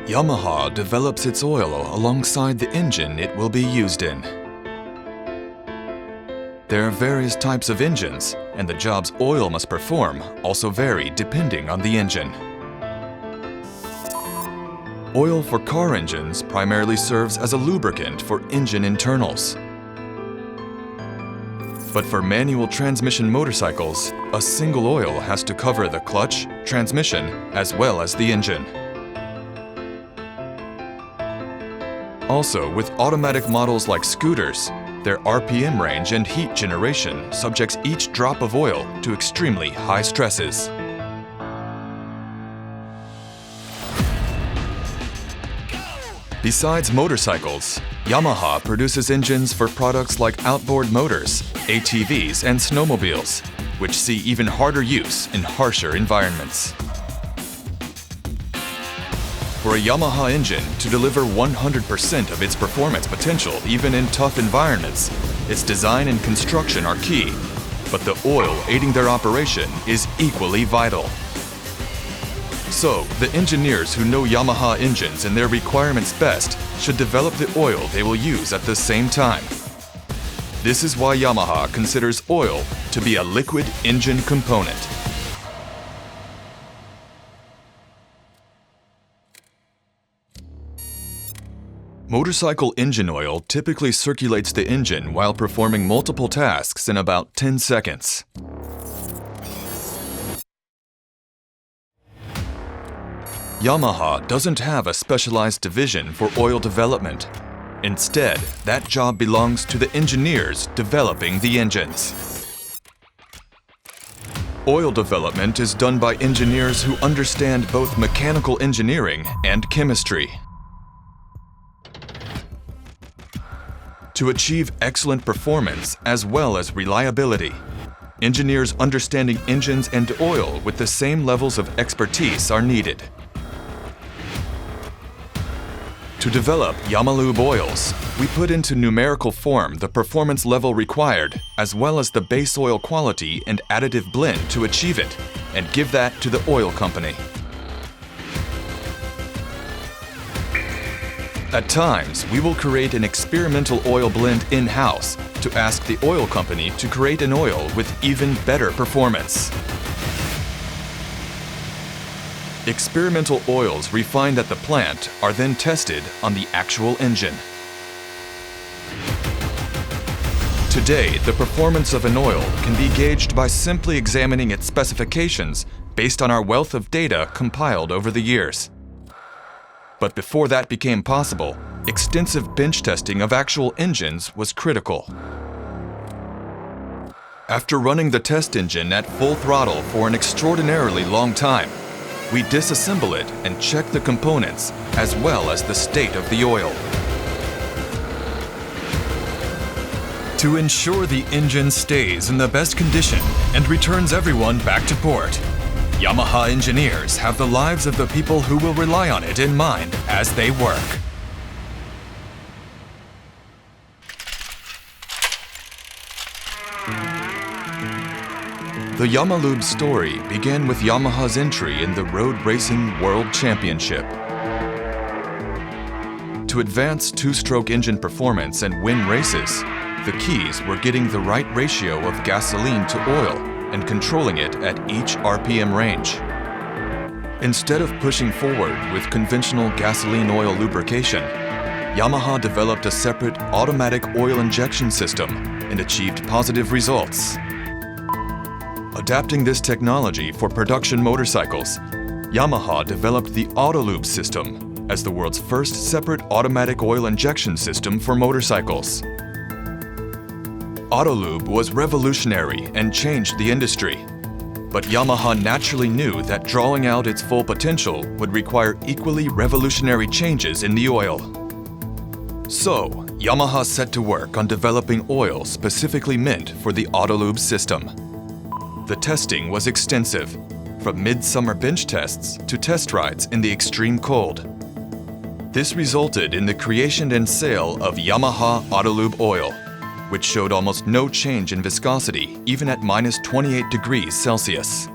Yamaha develops its oil alongside the engine it will be used in. There are various types of engines, and the jobs oil must perform also vary depending on the engine. Oil for car engines primarily serves as a lubricant for engine internals. But for manual transmission motorcycles, a single oil has to cover the clutch, transmission, as well as the engine. Also, with automatic models like scooters, their RPM range and heat generation subjects each drop of oil to extremely high stresses. Besides motorcycles, Yamaha produces engines for products like outboard motors, ATVs, and snowmobiles, which see even harder use in harsher environments. For a Yamaha engine to deliver 100% of its performance potential even in tough environments, its design and construction are key, but the oil aiding their operation is equally vital. So, the engineers who know Yamaha engines and their requirements best should develop the oil they will use at the same time. This is why Yamaha considers oil to be a liquid engine component. Motorcycle engine oil typically circulates the engine while performing multiple tasks in about 10 seconds. Yamaha doesn't have a specialized division for oil development. Instead, that job belongs to the engineers developing the engines. Oil development is done by engineers who understand both mechanical engineering and chemistry. To achieve excellent performance as well as reliability, engineers understanding engines and oil with the same levels of expertise are needed. To develop Yamalube oils, we put into numerical form the performance level required, as well as the base oil quality and additive blend to achieve it, and give that to the oil company. At times, we will create an experimental oil blend in-house to ask the oil company to create an oil with even better performance. Experimental oils refined at the plant are then tested on the actual engine. Today, the performance of an oil can be gauged by simply examining its specifications based on our wealth of data compiled over the years. But before that became possible, extensive bench testing of actual engines was critical. After running the test engine at full throttle for an extraordinarily long time, we disassemble it and check the components as well as the state of the oil. To ensure the engine stays in the best condition and returns everyone back to port, Yamaha engineers have the lives of the people who will rely on it in mind as they work. The Yamalube story began with Yamaha's entry in the Road Racing World Championship. To advance two-stroke engine performance and win races, the keys were getting the right ratio of gasoline to oil and controlling it at each RPM range. Instead of pushing forward with conventional gasoline oil lubrication, Yamaha developed a separate automatic oil injection system and achieved positive results. Adapting this technology for production motorcycles, Yamaha developed the Yamalube system as the world's first separate automatic oil injection system for motorcycles. Yamalube was revolutionary and changed the industry, but Yamaha naturally knew that drawing out its full potential would require equally revolutionary changes in the oil. So, Yamaha set to work on developing oil specifically meant for the Yamalube system. The testing was extensive, from midsummer bench tests to test rides in the extreme cold. This resulted in the creation and sale of Yamaha Yamalube oil, which showed almost no change in viscosity even at -28 degrees Celsius.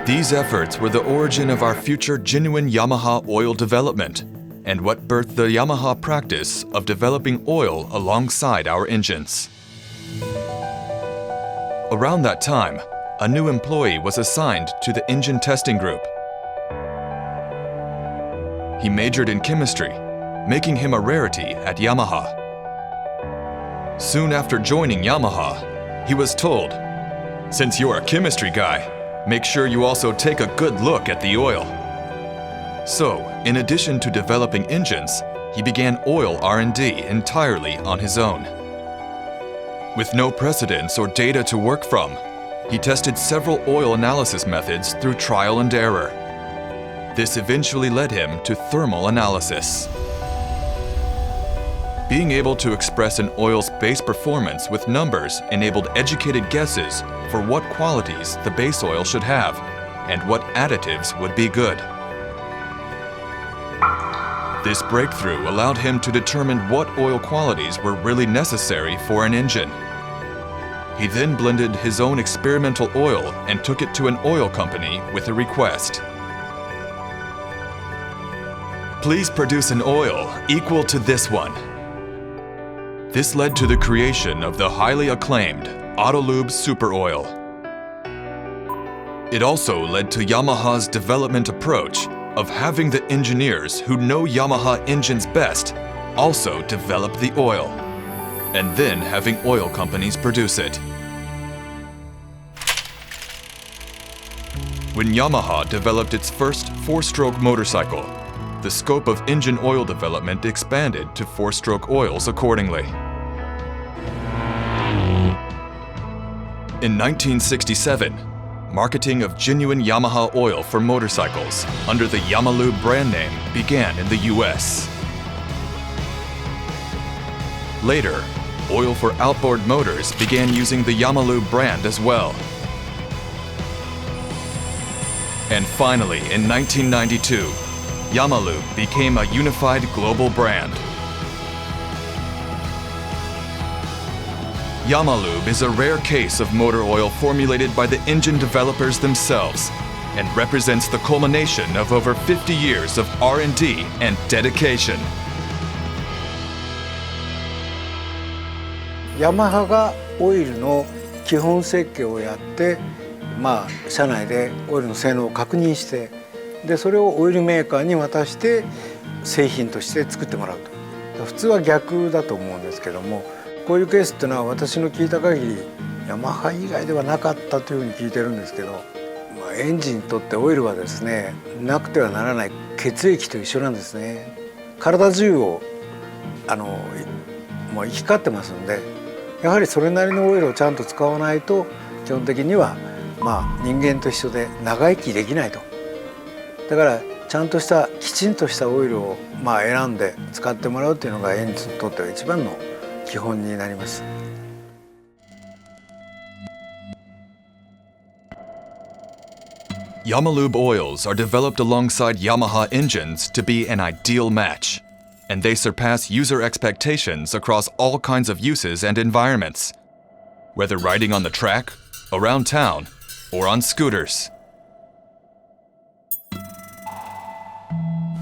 These efforts were the origin of our future genuine Yamaha oil development and what birthed the Yamaha practice of developing oil alongside our engines. Around that time, a new employee was assigned to the engine testing group. He majored in chemistry, making him a rarity at Yamaha. Soon after joining Yamaha, he was told, "Since you're a chemistry guy, make sure you also take a good look at the oil." So, in addition to developing engines, he began oil R&D entirely on his own. With no precedents or data to work from, he tested several oil analysis methods through trial and error. This eventually led him to thermal analysis. Being able to express an oil's base performance with numbers enabled educated guesses for what qualities the base oil should have and what additives would be good. This breakthrough allowed him to determine what oil qualities were really necessary for an engine. He then blended his own experimental oil and took it to an oil company with a request. "Please produce an oil equal to this one." This led to the creation of the highly acclaimed Yamalube Super Oil. It also led to Yamaha's development approach of having the engineers who know Yamaha engines best also develop the oil, and then having oil companies produce it. When Yamaha developed its first four-stroke motorcycle, the scope of engine oil development expanded to four-stroke oils accordingly. In 1967, marketing of genuine Yamaha oil for motorcycles under the Yamalube brand name began in the US. Later, oil for outboard motors began using the Yamalube brand as well. And finally, in 1992, Yamalube became a unified global brand. Yamalube is a rare case of motor oil formulated by the engine developers themselves and represents the culmination of over 50 years of R&D and dedication. ヤマハがオイルの基本設計をやって、社内でオイルの性能を確認して、でそれをオイルメーカーに渡して製品として作ってもらうと。普通は逆だと思うんですけども、こういうケースっていうのは私の聞いた限りヤマハ以外ではなかったというふうに聞いてるんですけど、エンジンにとってオイルはですね、なくてはならない血液と一緒なんですね。体中をもう行き交ってますんで、やはりそれなりのオイルをちゃんと使わないと基本的には人間と一緒で長生きできないと。だからちゃんとしたきちんとしたオイルを選んで使ってもらうっていうのがエンジンにとっては一番の基本になります。Yamalube oils are developed alongside Yamaha engines to be an ideal match, and they surpass user expectations across all kinds of uses and environments, whether riding on the track, around town, or on scooters.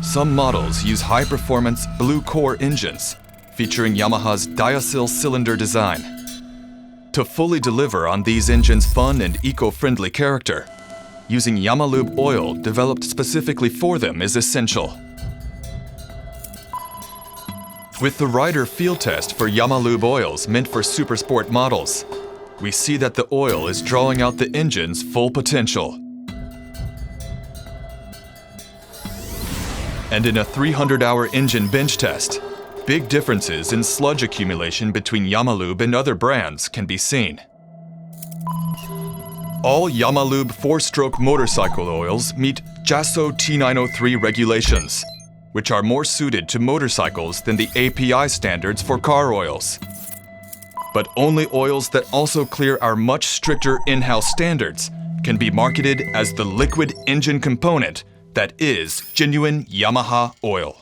Some models use high-performance blue core engines, featuring Yamaha's diacyl cylinder design. To fully deliver on these engines' fun and eco-friendly character, using Yamalube oil developed specifically for them is essential. With the rider field test for Yamalube oils meant for supersport models, we see that the oil is drawing out the engine's full potential. And in a 300-hour engine bench test, big differences in sludge accumulation between Yamalube and other brands can be seen. All Yamalube four-stroke motorcycle oils meet JASO T903 regulations, which are more suited to motorcycles than the API standards for car oils. But only oils that also clear our much stricter in-house standards can be marketed as the liquid engine component that is genuine Yamaha oil.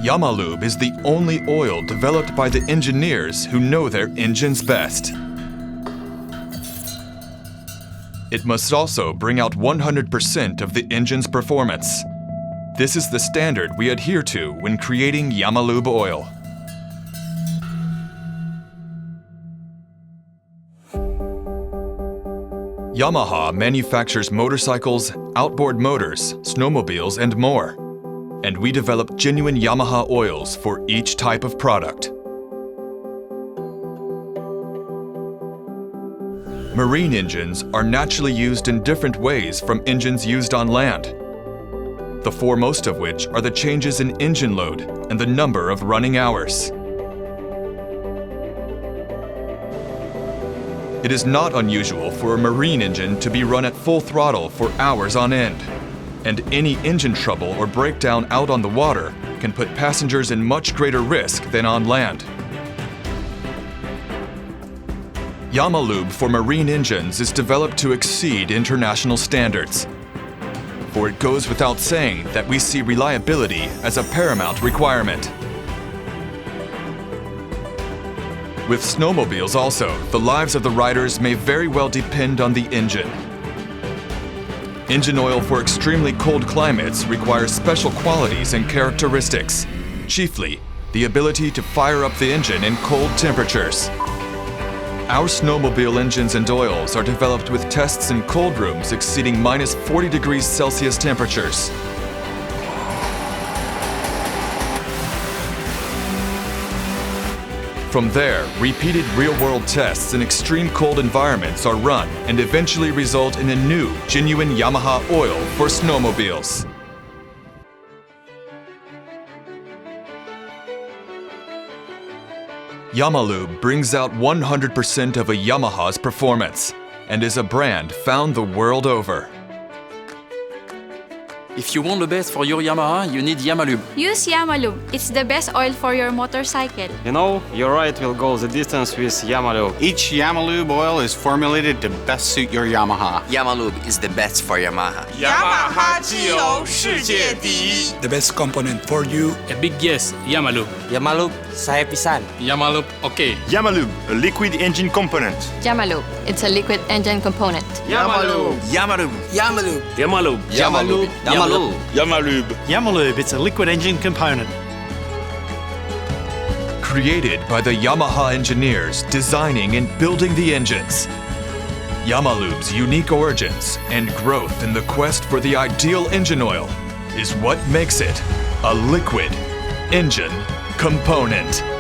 Yamalube is the only oil developed by the engineers who know their engines best. it must also bring out 100% of the engine's performance. This is the standard we adhere to when creating Yamalube oil. Yamaha manufactures motorcycles, outboard motors, snowmobiles, and more. And we develop genuine Yamaha oils for each type of product. Marine engines are naturally used in different ways from engines used on land, the foremost of which are the changes in engine load and the number of running hours. It is not unusual for a marine engine to be run at full throttle for hours on end, and any engine trouble or breakdown out on the water can put passengers in much greater risk than on land. Yamalube for marine engines is developed to exceed international standards. For it goes without saying that we see reliability as a paramount requirement. With snowmobiles also, the lives of the riders may very well depend on the engine. Engine oil for extremely cold climates requires special qualities and characteristics, chiefly the ability to fire up the engine in cold temperatures. Our snowmobile engines and oils are developed with tests in cold rooms exceeding minus 40 degrees Celsius temperatures. From there, repeated real-world tests in extreme cold environments are run and eventually result in a new, genuine Yamaha oil for snowmobiles. Yamalube brings out 100% of a Yamaha's performance and is a brand found the world over. If you want the best for your Yamaha, you need Yamalube. Use Yamalube. It's the best oil for your motorcycle. You know, your ride will go the distance with Yamalube. Each Yamalube oil is formulated to best suit your Yamaha. Yamalube is the best for Yamaha. Yamaha 机油世界第一 The best component for you. A big yes, Yamalube. Yamalube, saya pisan. Yamalube, okay. Yamalube, a liquid engine component. Yamalube, it's a liquid engine component. Yamalube. Yamalube. Yamalube. Yamalube. Yamalube. Yamalube. Yamalube. Yamalube, it's a liquid engine component. Created by the Yamaha engineers designing and building the engines. Yamalube's unique origins and growth in the quest for the ideal engine oil is what makes it a liquid engine component.